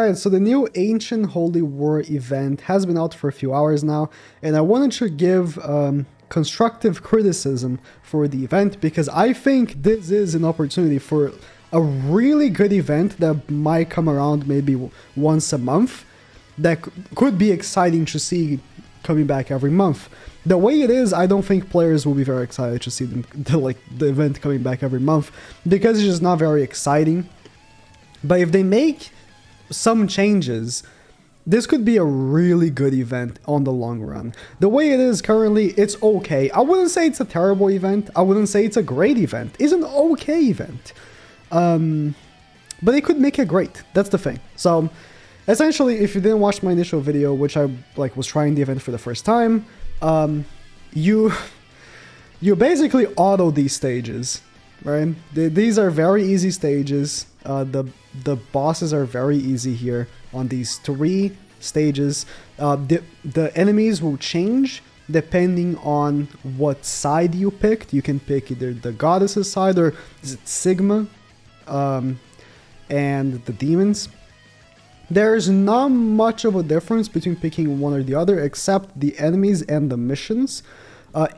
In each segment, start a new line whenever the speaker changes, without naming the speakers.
Alright, so the new Ancient Holy War event has been out for a few hours now, and I wanted to give constructive criticism for the event because I think this is an opportunity for a really good event that might come around maybe once a month that could be exciting to see coming back every month. The way it is, I don't think players will be very excited to see the event coming back every month because it's just not very exciting. But if they make some changes, this could be a really good event on the long run. The way it is currently, it's okay. I wouldn't say it's a terrible event. I wouldn't say it's a great event. It's an okay event. But they could make it great. That's the thing. So essentially, if you didn't watch my initial video, which I was trying the event for the first time, you basically auto these stages, right? These are very easy stages. The bosses are very easy here on these 3 stages. The enemies will change depending on what side you picked. You can pick either the goddess's side or is it Sigma, and the demons. There's not much of a difference between picking one or the other except the enemies and the missions.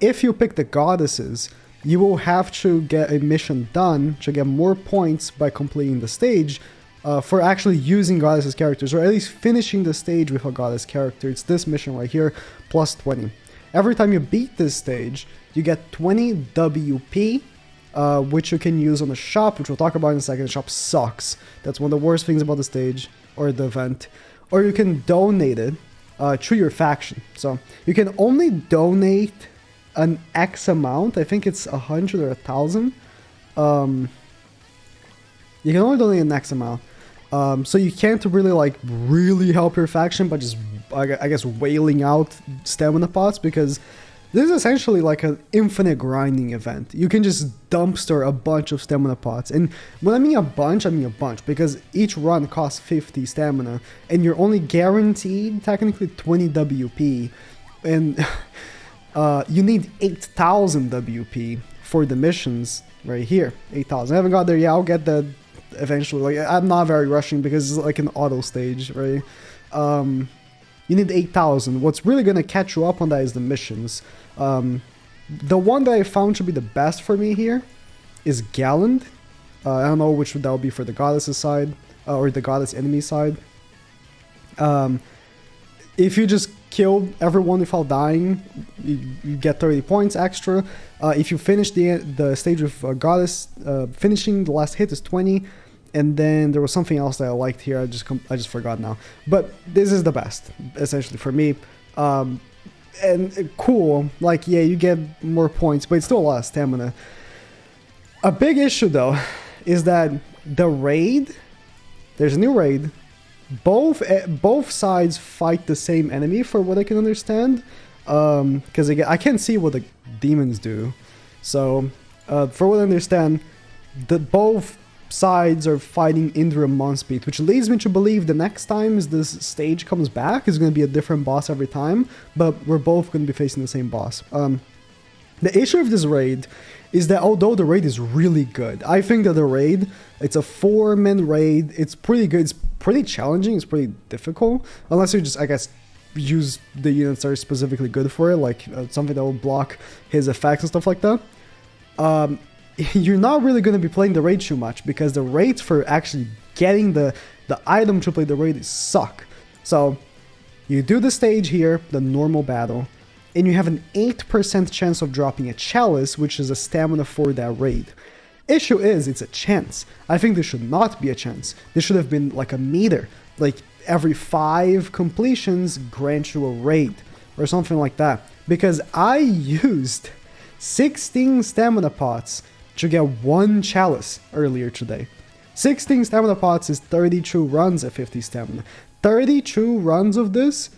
If you pick the goddesses, you will have to get a mission done to get more points by completing the stage for actually using goddesses characters, or at least finishing the stage with a goddess character. It's this mission right here, plus 20. Every time you beat this stage, you get 20 WP, which you can use on the shop, which we'll talk about in a second. The shop sucks. That's one of the worst things about the stage or the event. Or you can donate it to your faction. So you can only donate an X amount. I think it's 100 or 1,000. You can only donate an X amount. So you can't really help your faction by just, I guess, wailing out stamina pots, because this is essentially like an infinite grinding event. You can just dumpster a bunch of stamina pots. And when I mean a bunch, because each run costs 50 stamina, and you're only guaranteed technically 20 WP. And you need 8,000 WP for the missions right here. 8,000. I haven't got there yet. I'll get that eventually. I'm not very rushing because it's like an auto stage, right? You need 8,000. What's really going to catch you up on that is the missions. The one that I found to be the best for me here is Galland. I don't know which that would be for the goddess's side or the goddess enemy side. If you just kill everyone without dying, you get 30 points extra. If you finish the stage with goddess, finishing the last hit is 20. And then there was something else that I liked here. I just forgot now. But this is the best, essentially, for me. And cool, yeah, you get more points, but it's still a lot of stamina. A big issue, though, is that the raid, there's a new raid. Both sides fight the same enemy, for what I can understand. Because I can't see what the demons do. So, for what I understand, both sides are fighting Indra Monspeed, which leads me to believe the next time this stage comes back is going to be a different boss every time, but we're both going to be facing the same boss. The issue of this raid is that although the raid is really good, I think that the raid, it's a 4-man raid, it's pretty good, it's pretty challenging, it's pretty difficult, unless you just, I guess, use the units that are specifically good for it, like something that will block his effects and stuff like that. You're not really going to be playing the raid too much, because the raids for actually getting the item to play the raid suck. So you do the stage here, the normal battle, and you have an 8% chance of dropping a chalice, which is a stamina for that raid. Issue is, it's a chance. I think this should not be a chance. This should have been like a meter. Like every 5 completions grant you a raid or something like that. Because I used 16 stamina pots to get 1 chalice earlier today. 16 stamina pots is 32 runs at 50 stamina. 32 runs of this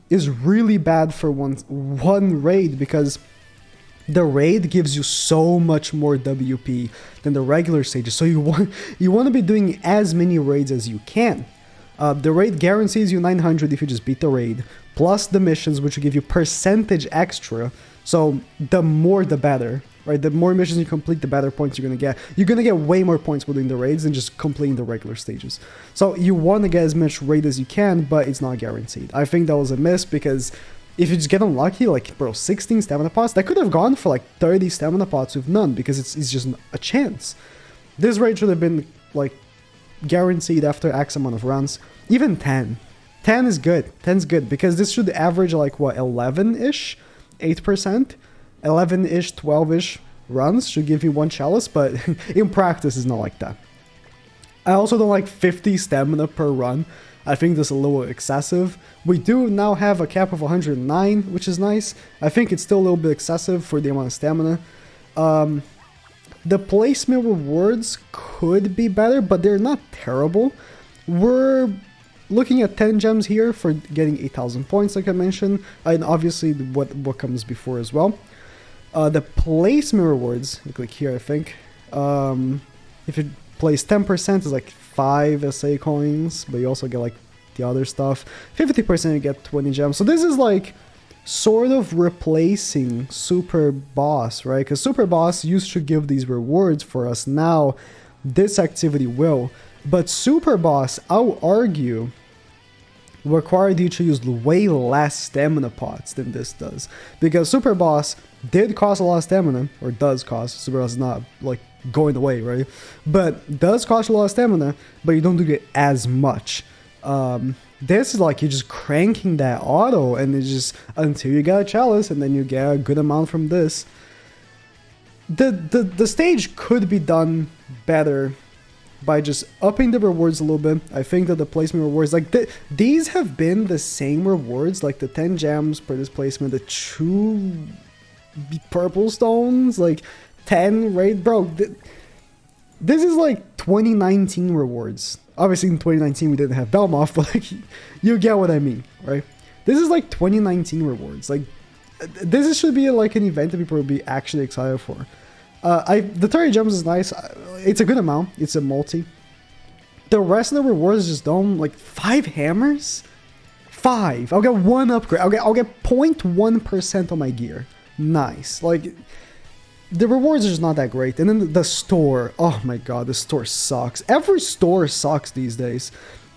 is really bad for one raid, because the raid gives you so much more WP than the regular stages. So you want to be doing as many raids as you can. The raid guarantees you 900 if you just beat the raid, plus the missions, which will give you percentage extra. So the more the better, right? The more missions you complete, the better points you're gonna get. You're gonna get way more points within the raids than just completing the regular stages. So you want to get as much raid as you can, but it's not guaranteed. I think that was a miss because if you just get unlucky, like, bro, 16 stamina pots, that could have gone for like 30 stamina pots with none because it's just a chance. This raid should have been like guaranteed after X amount of runs. Even 10. 10 is good. 10 is good because this should average like what, 11-ish? 8%? 11-ish, 12-ish runs should give you 1 chalice, but in practice it's not like that. I also don't like 50 stamina per run. I think that's a little excessive. We do now have a cap of 109, which is nice. I think it's still a little bit excessive for the amount of stamina. The placement rewards could be better, but they're not terrible. We're looking at 10 gems here for getting 8,000 points, like I mentioned, and obviously what comes before as well. The placement rewards, you click here, I think. If you place 10%, is like 5 SA coins, but you also get like the other stuff. 50% you get 20 gems. So this is like sort of replacing Super Boss, right? Because Super Boss used to give these rewards for us. Now this activity will. But Super Boss, I'll argue, required you to use way less stamina pots than this does. Because Super Boss did cost a lot of stamina, or does cost. Super Boss is not like going away, right? But does cost a lot of stamina, but you don't do it as much. This is like you're just cranking that auto, and it's just until you get a chalice, and then you get a good amount from this. The stage could be done better by just upping the rewards a little bit. I think that the placement rewards, like these have been the same rewards, like the 10 gems per displacement, the 2 purple stones, like 10 raid, bro. This is like 2019 rewards. Obviously in 2019 we didn't have Belmoth, but like you get what I mean, right? This is like 2019 rewards. Like this should be like an event that people would be actually excited for. The 30 gems is nice. It's a good amount. It's a multi. The rest of the rewards just don't, like 5 hammers? 5. I'll get 1 upgrade. I'll get 0.1% on my gear. Nice. Like the rewards are just not that great. And then the store. Oh my god, the store sucks. Every store sucks these days.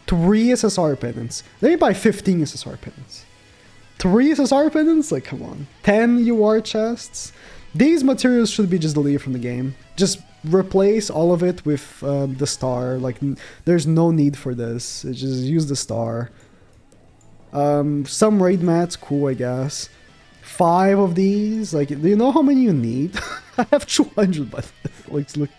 3 SSR pendants. Let me buy 15 SSR pendants. 3 SSR pendants? Like, come on. 10 UR chests. These materials should be just deleted from the game. Just replace all of it with the star. Like, there's no need for this. Just use the star. Some raid mats, cool, I guess. 5 of these. Like, do you know how many you need? I have 200, but like, look.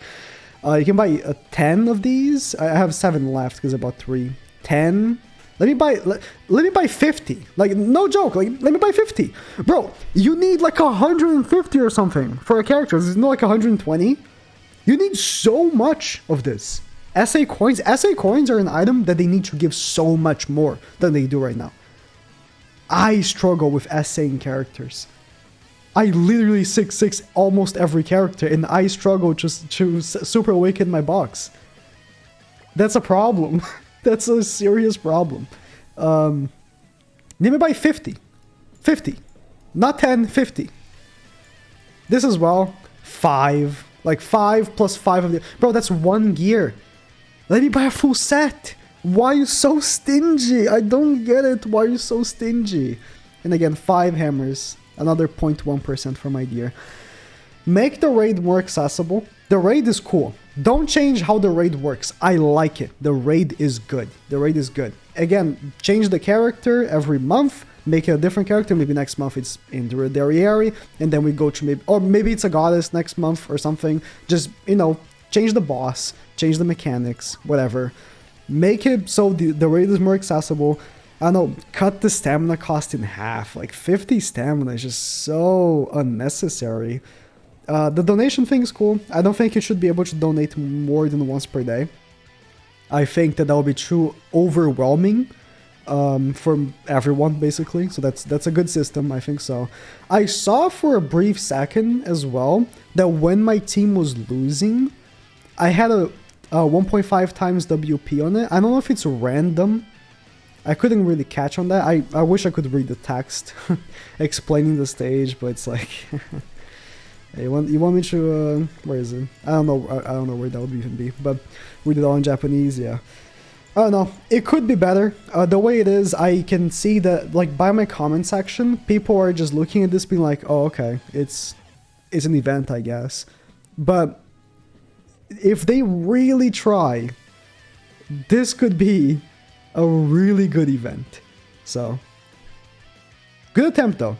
You can buy 10 of these. I have 7 left because I bought 3. 10. Let me buy 50. Like, no joke. Like, let me buy 50. Bro, you need like 150 or something for a character. There's no like 120. You need so much of this. SA coins. SA coins are an item that they need to give so much more than they do right now. I struggle with SAing characters. I literally 6-6 almost every character, and I struggle just to super awaken my box. That's a problem. That's a serious problem. Let me buy 50. 50. Not 10, 50. This as well. 5. Like 5 plus 5 of the... Bro, that's 1 gear. Let me buy a full set. Why are you so stingy? I don't get it. Why are you so stingy? And again, 5 hammers. Another 0.1% for my gear. Make the raid more accessible. The raid is cool. Don't change how the raid works. I like it. The raid is good. The raid is good. Again, change the character every month. Make it a different character. Maybe next month it's in the Derriere. And then we go to maybe... Or maybe it's a goddess next month or something. Just, you know, change the boss. Change the mechanics. Whatever. Make it so the raid is more accessible. I don't know, cut the stamina cost in half. Like 50 stamina is just so unnecessary. The donation thing is cool. I don't think you should be able to donate more than once per day. I think that will be too overwhelming for everyone, basically. So that's a good system. I think so. I saw for a brief second as well that when my team was losing, I had a 1.5 times WP on it. I don't know if it's random. I couldn't really catch on that. I wish I could read the text explaining the stage, but it's like... You want me to where is it? I don't know. I don't know where that would even be. But read it all in Japanese. Yeah. I don't know. It could be better. The way it is, I can see that like by my comment section, people are just looking at this being like, "Oh, okay, it's an event, I guess." But if they really try, this could be a really good event. So, good attempt though.